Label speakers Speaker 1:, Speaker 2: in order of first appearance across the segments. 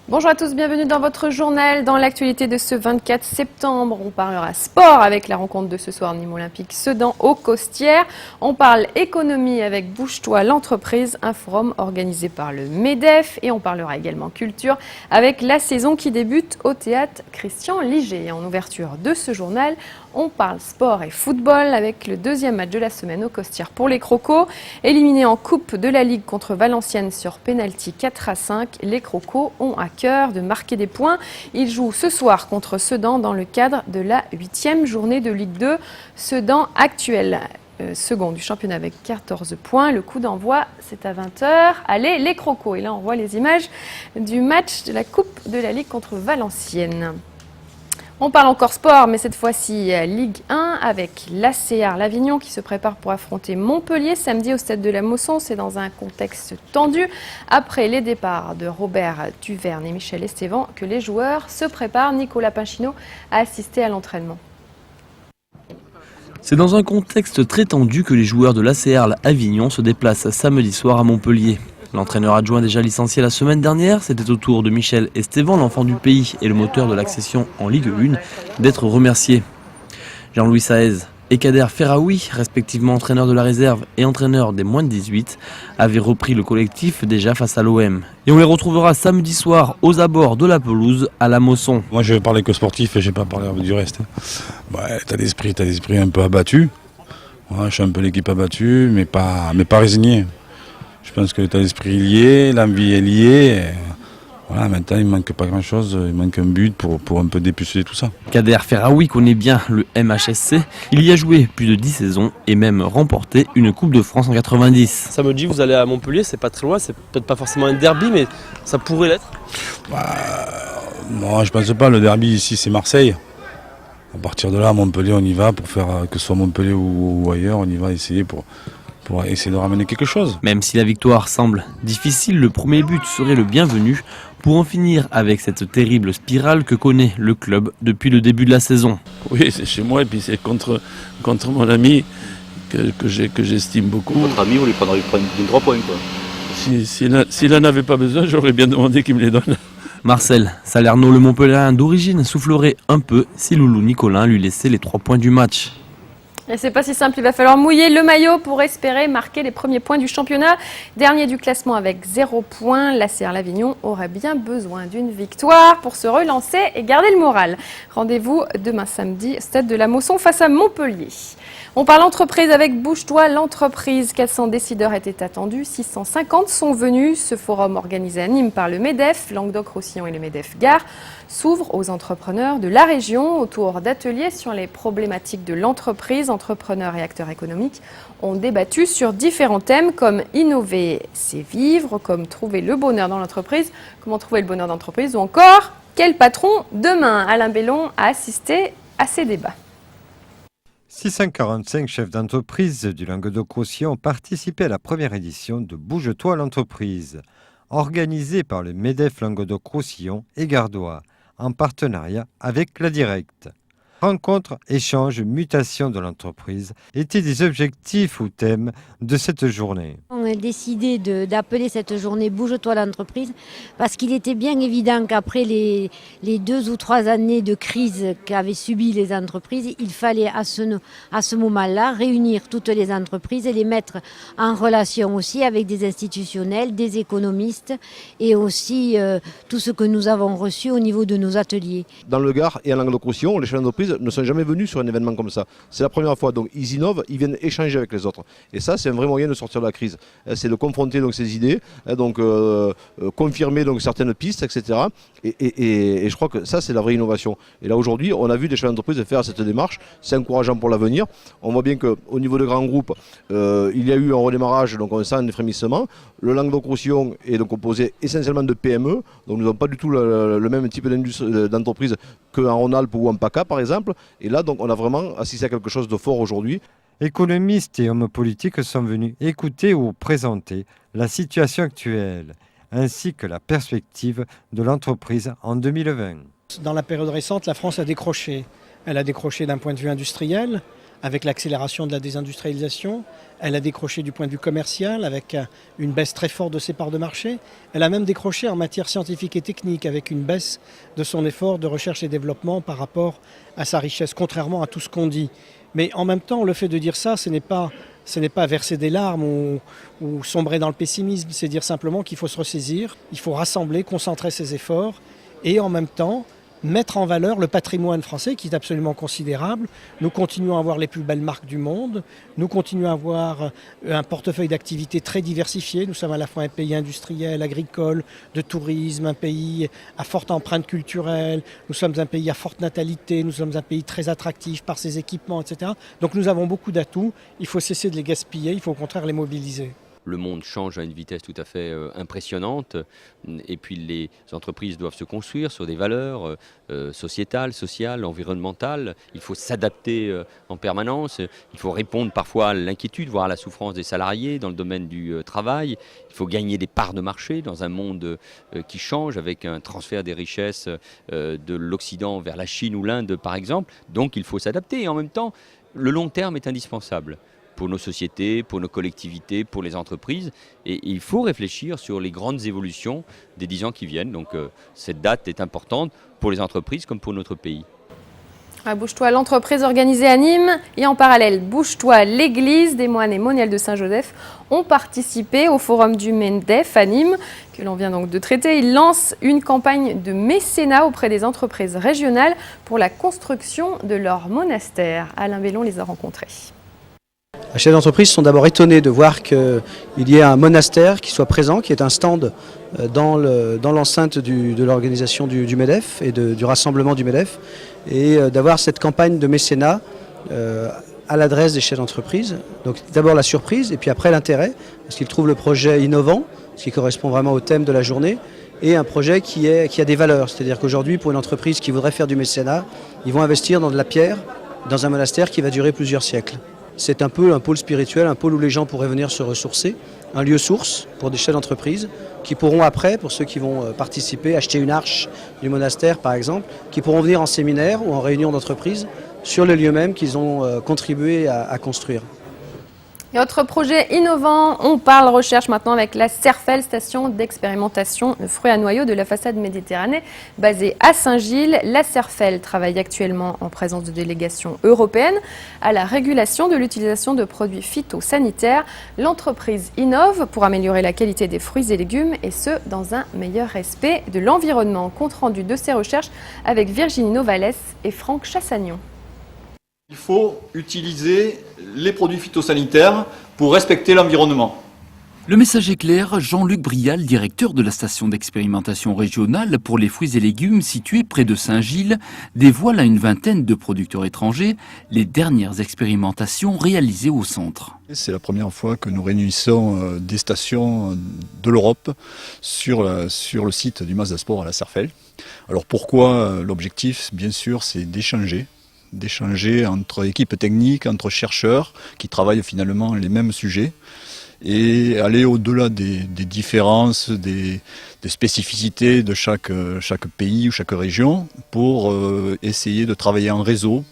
Speaker 1: Bonjour à tous, bienvenue dans votre journal. Dans l'actualité de ce 24 septembre, on parlera sport avec la rencontre de ce soir Nîmes Olympique Sedan aux Costières. On parle économie avec Bouge-toi l'entreprise, un forum organisé par le MEDEF. Et on parlera également culture avec la saison qui débute au théâtre Christian Liger. En ouverture de ce journal, on parle sport et football avec le deuxième match de la semaine aux Costières pour les Crocos. Éliminés en Coupe de la Ligue contre Valenciennes sur pénalty 4-5, les Crocos ont à cœur de marquer des points. Ils jouent ce soir contre Sedan dans le cadre de la 8e journée de Ligue 2. Sedan actuel second du championnat avec 14 points. Le coup d'envoi, c'est à 20h. Allez, les Crocos. Et là, on voit les images du match de la Coupe de la Ligue contre Valenciennes. On parle encore sport, mais cette fois-ci Ligue 1 avec l'AC Arles-Avignon qui se prépare pour affronter Montpellier samedi au stade de la Mosson. C'est dans un contexte tendu. Après les départs de Robert Duverne et Michel Estévan que les joueurs se préparent. Nicolas Pinchino a assisté à l'entraînement.
Speaker 2: C'est dans un contexte très tendu que les joueurs de l'AC Arles-Avignon se déplacent samedi soir à Montpellier. L'entraîneur adjoint déjà licencié la semaine dernière, c'était au tour de Michel Estévan, l'enfant du pays et le moteur de l'accession en Ligue 1, d'être remercié. Jean-Louis Saez et Kader Ferraoui, respectivement entraîneur de la réserve et entraîneur des moins de 18, avaient repris le collectif déjà face à l'OM. Et on les retrouvera samedi soir aux abords de la pelouse à la Mosson.
Speaker 3: Moi je vais parler que sportif et je ne vais pas parler du reste. T'as l'esprit un peu abattu. Ouais, je suis un peu l'équipe abattue, mais pas résigné. Je pense que l'état d'esprit est lié, l'envie est liée. Voilà, maintenant il ne manque pas grand-chose, il manque un but pour un peu dépuceler tout ça.
Speaker 2: Kader Ferraoui connaît bien le MHSC. Il y a joué plus de 10 saisons et même remporté une Coupe de France en 90.
Speaker 4: Samedi, vous allez à Montpellier, c'est pas très loin, c'est peut-être pas forcément un derby, mais ça pourrait l'être.
Speaker 3: Non, je pense pas. Le derby ici, c'est Marseille. À partir de là, à Montpellier, on y va pour faire, que ce soit Montpellier ou ailleurs, on y va essayer pour essayer de ramener quelque chose.
Speaker 2: Même si la victoire semble difficile, le premier but serait le bienvenu pour en finir avec cette terrible spirale que connaît le club depuis le début de la saison.
Speaker 5: Oui, c'est chez moi et puis c'est contre mon ami que j'estime beaucoup.
Speaker 6: Votre ami, vous lui prendrez 3 points, quoi.
Speaker 5: S'il n'en avait pas besoin, j'aurais bien demandé qu'il me les donne.
Speaker 2: Marcel Salerno, le Montpellierin d'origine, soufflerait un peu si Loulou Nicolin lui laissait les 3 points du match.
Speaker 1: Et c'est pas si simple, il va falloir mouiller le maillot pour espérer marquer les premiers points du championnat. Dernier du classement avec 0 points, l'AC Arles-Avignon aurait bien besoin d'une victoire pour se relancer et garder le moral. Rendez-vous demain samedi, stade de la Mosson face à Montpellier. On parle entreprise avec Bouge-toi l'entreprise. 400 décideurs étaient attendus, 650 sont venus. Ce forum organisé à Nîmes par le MEDEF, Languedoc-Roussillon et le MEDEF Gare s'ouvre aux entrepreneurs de la région autour d'ateliers sur les problématiques de l'entreprise. Entrepreneurs et acteurs économiques ont débattu sur différents thèmes comme innover, c'est vivre, comme trouver le bonheur dans l'entreprise, comment trouver le bonheur d'entreprise ou encore quel patron demain. Alain Bellon a assisté à ces débats.
Speaker 7: 645 chefs d'entreprise du Languedoc-Roussillon ont participé à la première édition de Bouge-toi l'entreprise, organisée par le MEDEF Languedoc-Roussillon et Gardois, en partenariat avec la Directe. Rencontre, échange, mutation de l'entreprise étaient des objectifs ou thèmes de cette journée.
Speaker 8: On a décidé d'appeler cette journée Bouge-toi l'entreprise parce qu'il était bien évident qu'après les 2 ou 3 années de crise qu'avaient subies les entreprises, il fallait à ce moment-là réunir toutes les entreprises et les mettre en relation aussi avec des institutionnels, des économistes et aussi tout ce que nous avons reçu au niveau de nos ateliers.
Speaker 9: Dans le Gard et à Languedoc-Roussillon, les chefs d'entreprise ne sont jamais venus sur un événement comme ça. C'est la première fois, donc ils innovent, ils viennent échanger avec les autres. Et ça, c'est un vrai moyen de sortir de la crise. C'est de confronter donc ces idées, donc confirmer donc certaines pistes, etc. Et je crois que ça, c'est la vraie innovation. Et là, aujourd'hui, on a vu des chefs d'entreprise faire cette démarche. C'est encourageant pour l'avenir. On voit bien qu'au niveau de grands groupes, il y a eu un redémarrage, donc on sent un frémissement. Le Languedoc-Roussillon est donc composé essentiellement de PME, donc nous n'avons pas du tout le même type d'entreprise qu'en Rhône-Alpes ou en PACA, par exemple. Et là, donc, on a vraiment assisté à quelque chose de fort aujourd'hui.
Speaker 7: Économistes et hommes politiques sont venus écouter ou présenter la situation actuelle, ainsi que la perspective de l'entreprise en 2020.
Speaker 10: Dans la période récente, la France a décroché. Elle a décroché d'un point de vue industriel, avec l'accélération de la désindustrialisation. Elle a décroché du point de vue commercial avec une baisse très forte de ses parts de marché. Elle a même décroché en matière scientifique et technique avec une baisse de son effort de recherche et développement par rapport à sa richesse, contrairement à tout ce qu'on dit. Mais en même temps, le fait de dire ça, ce n'est pas verser des larmes ou sombrer dans le pessimisme, c'est dire simplement qu'il faut se ressaisir, il faut rassembler, concentrer ses efforts et en même temps mettre en valeur le patrimoine français qui est absolument considérable. Nous continuons à avoir les plus belles marques du monde, nous continuons à avoir un portefeuille d'activités très diversifié. Nous sommes à la fois un pays industriel, agricole, de tourisme, un pays à forte empreinte culturelle, nous sommes un pays à forte natalité, nous sommes un pays très attractif par ses équipements, etc. Donc nous avons beaucoup d'atouts, il faut cesser de les gaspiller, il faut au contraire les mobiliser.
Speaker 11: Le monde change à une vitesse tout à fait impressionnante et puis les entreprises doivent se construire sur des valeurs sociétales, sociales, environnementales. Il faut s'adapter en permanence, il faut répondre parfois à l'inquiétude, voire à la souffrance des salariés dans le domaine du travail. Il faut gagner des parts de marché dans un monde qui change avec un transfert des richesses de l'Occident vers la Chine ou l'Inde par exemple. Donc il faut s'adapter et en même temps le long terme est indispensable pour nos sociétés, pour nos collectivités, pour les entreprises. Et il faut réfléchir sur les grandes évolutions des 10 ans qui viennent. Donc cette date est importante pour les entreprises comme pour notre pays.
Speaker 1: À Bouge-toi, l'entreprise organisée à Nîmes et en parallèle Bouge-toi, l'église des moines et moniales de Saint-Joseph ont participé au forum du MEDEF à Nîmes que l'on vient donc de traiter. Ils lancent une campagne de mécénat auprès des entreprises régionales pour la construction de leur monastère. Alain Bellon les a rencontrés.
Speaker 12: Les chefs d'entreprise sont d'abord étonnés de voir qu'il y ait un monastère qui soit présent, qui est un stand dans l'enceinte de l'organisation du MEDEF et du rassemblement du MEDEF, et d'avoir cette campagne de mécénat à l'adresse des chefs d'entreprise. Donc d'abord la surprise et puis après l'intérêt, parce qu'ils trouvent le projet innovant, ce qui correspond vraiment au thème de la journée, et un projet qui a des valeurs. C'est-à-dire qu'aujourd'hui, pour une entreprise qui voudrait faire du mécénat, ils vont investir dans de la pierre, dans un monastère qui va durer plusieurs siècles. C'est un peu un pôle spirituel, un pôle où les gens pourraient venir se ressourcer, un lieu source pour des chefs d'entreprise qui pourront après, pour ceux qui vont participer, acheter une arche du monastère par exemple, qui pourront venir en séminaire ou en réunion d'entreprise sur le lieu même qu'ils ont contribué à construire.
Speaker 1: Et autre projet innovant, on parle recherche maintenant avec la Serfel, station d'expérimentation de fruits à noyaux de la façade Méditerranée, basée à Saint-Gilles. La Serfel travaille actuellement en présence de délégations européennes à la régulation de l'utilisation de produits phytosanitaires. L'entreprise innove pour améliorer la qualité des fruits et légumes et ce, dans un meilleur respect de l'environnement. Compte rendu de ces recherches avec Virginie Novales et Franck Chassagnon.
Speaker 6: Il faut utiliser les produits phytosanitaires pour respecter l'environnement.
Speaker 13: Le message est clair, Jean-Luc Brial, directeur de la station d'expérimentation régionale pour les fruits et légumes située près de Saint-Gilles, dévoile à une vingtaine de producteurs étrangers les dernières expérimentations réalisées au centre.
Speaker 3: C'est la première fois que nous réunissons des stations de l'Europe sur le site du Mazdasport à la Serfel. Alors pourquoi l'objectif, bien sûr, c'est d'échanger entre équipes techniques, entre chercheurs qui travaillent finalement les mêmes sujets et aller au-delà des différences, des spécificités de chaque pays ou chaque région pour essayer de travailler en réseau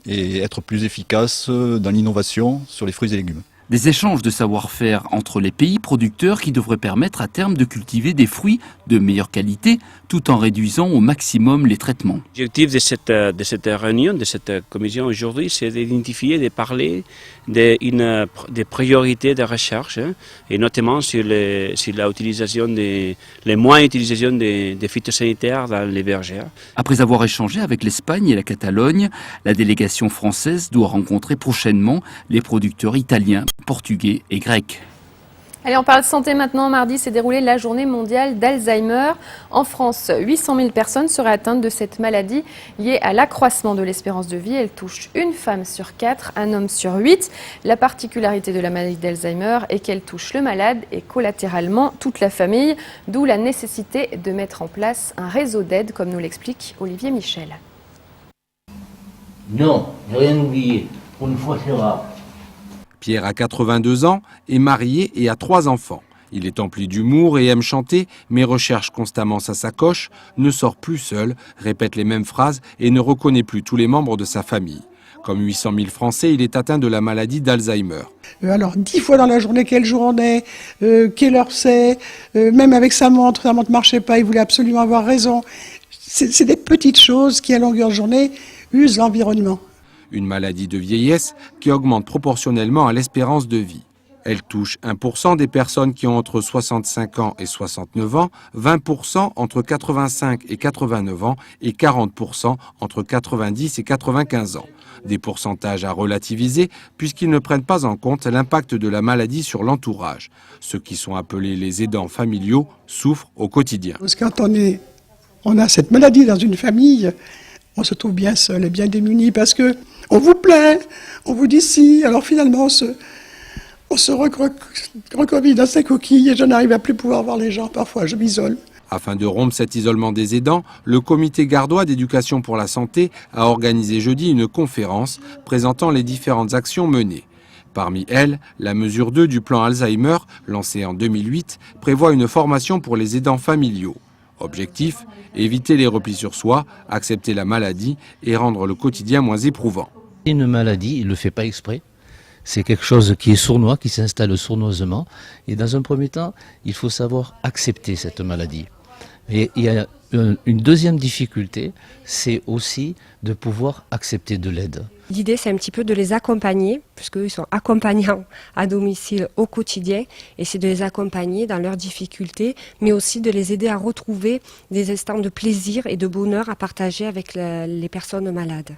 Speaker 3: et être plus efficace dans l'innovation sur les fruits et légumes.
Speaker 13: Des échanges de savoir-faire entre les pays producteurs qui devraient permettre à terme de cultiver des fruits de meilleure qualité tout en réduisant au maximum les traitements.
Speaker 14: L'objectif de cette réunion, de cette commission aujourd'hui, c'est d'identifier, de parler des priorités de recherche et notamment sur la utilisation les moyens d'utilisation des phytosanitaires dans les vergers.
Speaker 13: Après avoir échangé avec l'Espagne et la Catalogne, la délégation française doit rencontrer prochainement les producteurs italiens, portugais et grecs.
Speaker 1: Allez, on parle santé maintenant. Mardi s'est déroulée la journée mondiale d'Alzheimer. En France, 800 000 personnes seraient atteintes de cette maladie liée à l'accroissement de l'espérance de vie. Elle touche une femme sur 4, un homme sur 8. La particularité de la maladie d'Alzheimer est qu'elle touche le malade et collatéralement toute la famille, d'où la nécessité de mettre en place un réseau d'aide, comme nous l'explique Olivier Michel.
Speaker 15: Non, j'ai rien oublié. Pour une fois, c'est rare.
Speaker 16: Pierre a 82 ans, est marié et a 3 enfants. Il est empli d'humour et aime chanter, mais recherche constamment sa sacoche, ne sort plus seul, répète les mêmes phrases et ne reconnaît plus tous les membres de sa famille. Comme 800 000 Français, il est atteint de la maladie d'Alzheimer.
Speaker 17: Alors 10 fois dans la journée, quel jour on est, quelle heure c'est, même avec sa montre ne marchait pas, il voulait absolument avoir raison. C'est des petites choses qui, à longueur de journée, usent l'environnement.
Speaker 16: Une maladie de vieillesse qui augmente proportionnellement à l'espérance de vie. Elle touche 1% des personnes qui ont entre 65 ans et 69 ans, 20% entre 85 et 89 ans et 40% entre 90 et 95 ans. Des pourcentages à relativiser puisqu'ils ne prennent pas en compte l'impact de la maladie sur l'entourage. Ceux qui sont appelés les aidants familiaux souffrent au quotidien.
Speaker 17: Parce que quand on a cette maladie dans une famille, on se trouve bien seul et bien démuni parce que on vous plaint, on vous dit si, alors finalement on se recroqueville dans sa coquille et je n'arrive à plus pouvoir voir les gens. Parfois, je m'isole.
Speaker 16: Afin de rompre cet isolement des aidants, le comité gardois d'éducation pour la santé a organisé jeudi une conférence présentant les différentes actions menées. Parmi elles, la mesure 2 du plan Alzheimer, lancée en 2008, prévoit une formation pour les aidants familiaux. Objectif, éviter les replis sur soi, accepter la maladie et rendre le quotidien moins éprouvant.
Speaker 18: Une maladie, il ne le fait pas exprès. C'est quelque chose qui est sournois, qui s'installe sournoisement. Et dans un premier temps, il faut savoir accepter cette maladie. Et il y a une deuxième difficulté, c'est aussi de pouvoir accepter de l'aide.
Speaker 19: L'idée, c'est un petit peu de les accompagner, puisqu'ils sont accompagnants à domicile au quotidien, et c'est de les accompagner dans leurs difficultés, mais aussi de les aider à retrouver des instants de plaisir et de bonheur à partager avec les personnes malades.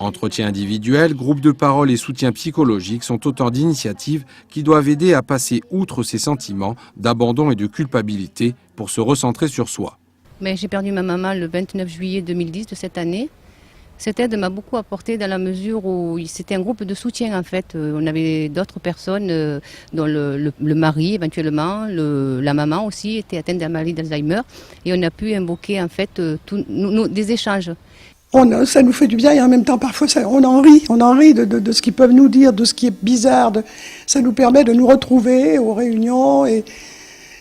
Speaker 16: Entretien individuel, groupe de parole et soutien psychologique sont autant d'initiatives qui doivent aider à passer outre ces sentiments d'abandon et de culpabilité pour se recentrer sur soi.
Speaker 20: Mais j'ai perdu ma maman le 29 juillet 2010 de cette année. Cette aide m'a beaucoup apporté dans la mesure où c'était un groupe de soutien en fait. On avait d'autres personnes, dont le mari éventuellement, la maman aussi était atteinte de la maladie d'Alzheimer. Et on a pu invoquer en fait des échanges.
Speaker 17: Ça nous fait du bien et en même temps parfois on en rit de ce qu'ils peuvent nous dire, de ce qui est bizarre. Ça nous permet de nous retrouver aux réunions et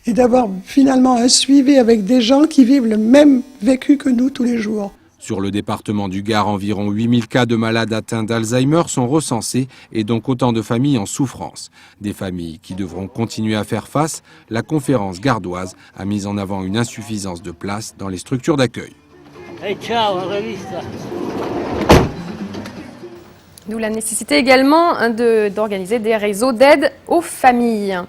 Speaker 17: d'avoir finalement un suivi avec des gens qui vivent le même vécu que nous tous les jours.
Speaker 16: Sur le département du Gard, environ 8000 cas de malades atteints d'Alzheimer sont recensés et donc autant de familles en souffrance. Des familles qui devront continuer à faire face. La conférence gardoise a mis en avant une insuffisance de place dans les structures d'accueil.
Speaker 15: Hey, ciao, revista.
Speaker 1: D'où la nécessité également d'organiser des réseaux d'aide aux familles.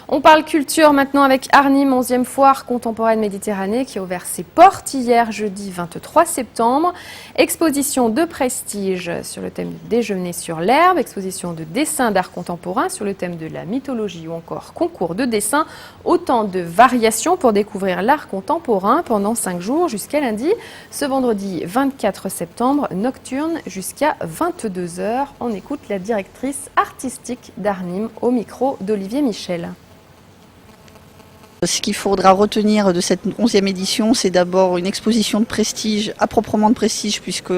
Speaker 1: On parle culture maintenant avec Arnhem, 11e foire contemporaine Méditerranée qui a ouvert ses portes hier jeudi 23 septembre. Exposition de prestige sur le thème du déjeuner sur l'herbe, exposition de dessin d'art contemporain sur le thème de la mythologie ou encore concours de dessin. Autant de variations pour découvrir l'art contemporain pendant 5 jours jusqu'à lundi. Ce vendredi 24 septembre, nocturne jusqu'à 22 h. On écoute la directrice artistique d'Arnhem au micro d'Olivier Michel.
Speaker 21: Ce qu'il faudra retenir de cette 11e édition, c'est d'abord une exposition de prestige, à proprement de prestige, puisque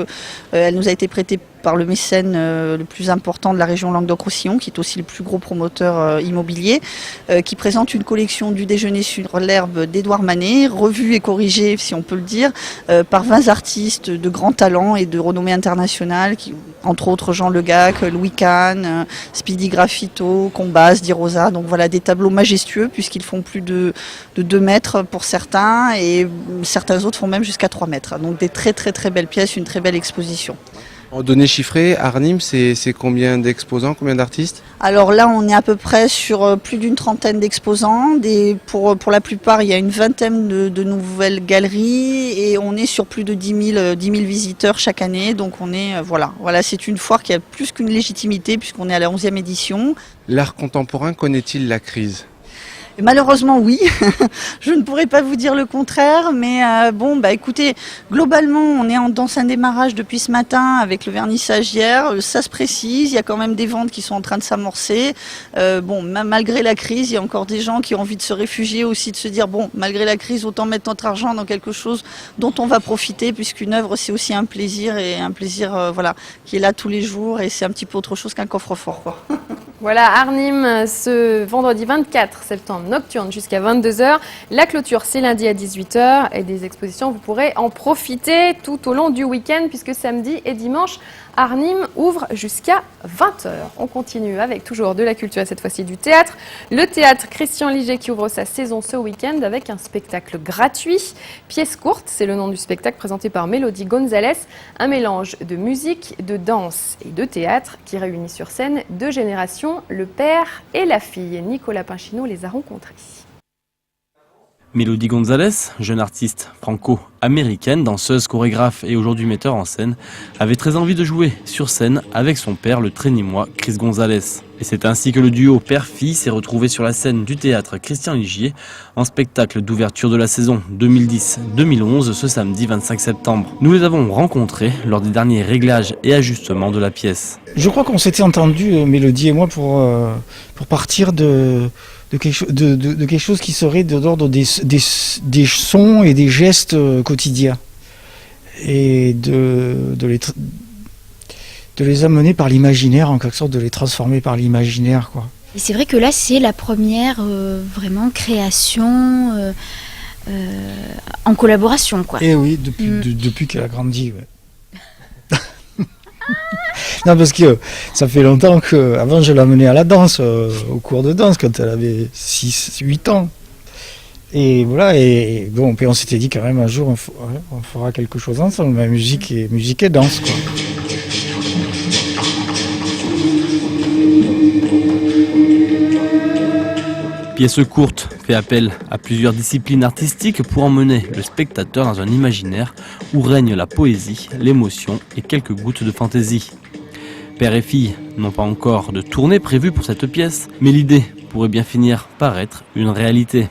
Speaker 21: elle nous a été prêtée par le mécène le plus important de la région Languedoc-Roussillon, qui est aussi le plus gros promoteur immobilier, qui présente une collection du déjeuner sur l'herbe d'Édouard Manet, revue et corrigée, si on peut le dire, par 20 artistes de grand talent et de renommée internationale, entre autres Jean Legac, Louis Kahn, Speedy Graffito, Combas, Di Rosa. Donc voilà, des tableaux majestueux, puisqu'ils font plus de 2 mètres pour certains, et certains autres font même jusqu'à 3 mètres. Donc des très très très belles pièces, une très belle exposition.
Speaker 22: En données chiffrées, Arnhem, c'est combien d'exposants, combien d'artistes?
Speaker 21: Alors là, on est à peu près sur plus d'une trentaine d'exposants. Pour la plupart, il y a une vingtaine de nouvelles galeries et on est sur plus de 10 000 visiteurs chaque année. Donc on est, voilà, c'est une foire qui a plus qu'une légitimité puisqu'on est à la 11e édition.
Speaker 22: L'art contemporain connaît-il la crise ?
Speaker 21: Malheureusement oui, je ne pourrais pas vous dire le contraire, mais écoutez, globalement on est dans un démarrage depuis ce matin avec le vernissage hier, ça se précise, il y a quand même des ventes qui sont en train de s'amorcer, malgré la crise, il y a encore des gens qui ont envie de se réfugier aussi, de se dire malgré la crise autant mettre notre argent dans quelque chose dont on va profiter, puisqu'une œuvre c'est aussi un plaisir qui est là tous les jours et c'est un petit peu autre chose qu'un coffre-fort quoi.
Speaker 1: Voilà, Arnhem, ce vendredi 24 septembre, nocturne jusqu'à 22 h. La clôture, c'est lundi à 18 h. Et des expositions, vous pourrez en profiter tout au long du week-end, puisque samedi et dimanche Arnhem ouvre jusqu'à 20h. On continue avec toujours de la culture et cette fois-ci du théâtre. Le théâtre Christian Liger qui ouvre sa saison ce week-end avec un spectacle gratuit. Pièce courte, c'est le nom du spectacle présenté par Mélodie Gonzalez. Un mélange de musique, de danse et de théâtre qui réunit sur scène deux générations, le père et la fille. Nicolas Pinchino les a rencontrés.
Speaker 2: Mélodie Gonzalez, jeune artiste franco-américaine, danseuse, chorégraphe et aujourd'hui metteur en scène, avait très envie de jouer sur scène avec son père, le très nîmois Chris Gonzalez. Et c'est ainsi que le duo père-fille s'est retrouvé sur la scène du théâtre Christian Ligier en spectacle d'ouverture de la saison 2010-2011 ce samedi 25 septembre. Nous les avons rencontrés lors des derniers réglages et ajustements de la pièce.
Speaker 4: Je crois qu'on s'était entendu, Mélodie et moi, pour partir de quelque chose qui serait de l'ordre des sons et des gestes quotidiens et de les amener par l'imaginaire, en quelque sorte de les transformer par l'imaginaire, quoi.
Speaker 5: Et c'est vrai que là c'est la première vraiment création en collaboration, quoi.
Speaker 4: Et oui, depuis qu'elle a grandi, ouais. Non, parce que ça fait longtemps que, avant je l'amenais à la danse, au cours de danse, quand elle avait 6-8 ans. Et voilà, et bon, puis on s'était dit quand même un jour on fera quelque chose ensemble, musique et danse, quoi.
Speaker 2: Pièce courte fait appel à plusieurs disciplines artistiques pour emmener le spectateur dans un imaginaire où règne la poésie, l'émotion et quelques gouttes de fantaisie. Père et fille n'ont pas encore de tournée prévue pour cette pièce, mais l'idée pourrait bien finir par être une réalité.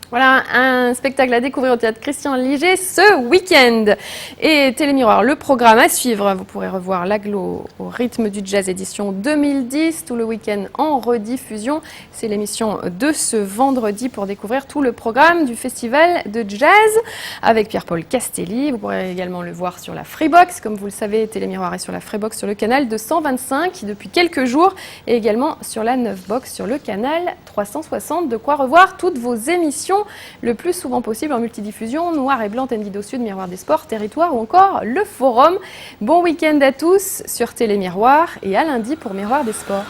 Speaker 1: Voilà un spectacle à découvrir au théâtre Christian Liger ce week-end. Et Télémiroir, le programme à suivre. Vous pourrez revoir l'Aglo au rythme du jazz édition 2010 tout le week-end en rediffusion. C'est l'émission de ce vendredi pour découvrir tout le programme du festival de jazz avec Pierre-Paul Castelli. Vous pourrez également le voir sur la Freebox. Comme vous le savez, Télémiroir est sur la Freebox sur le canal 225 depuis quelques jours et également sur la 9box sur le canal 360. De quoi revoir toutes vos émissions le plus souvent possible en multidiffusion, Noir et Blanc, Tendido Sud, Miroir des Sports, Territoire ou encore le Forum. Bon week-end à tous sur Télémiroir et à lundi pour Miroir des Sports.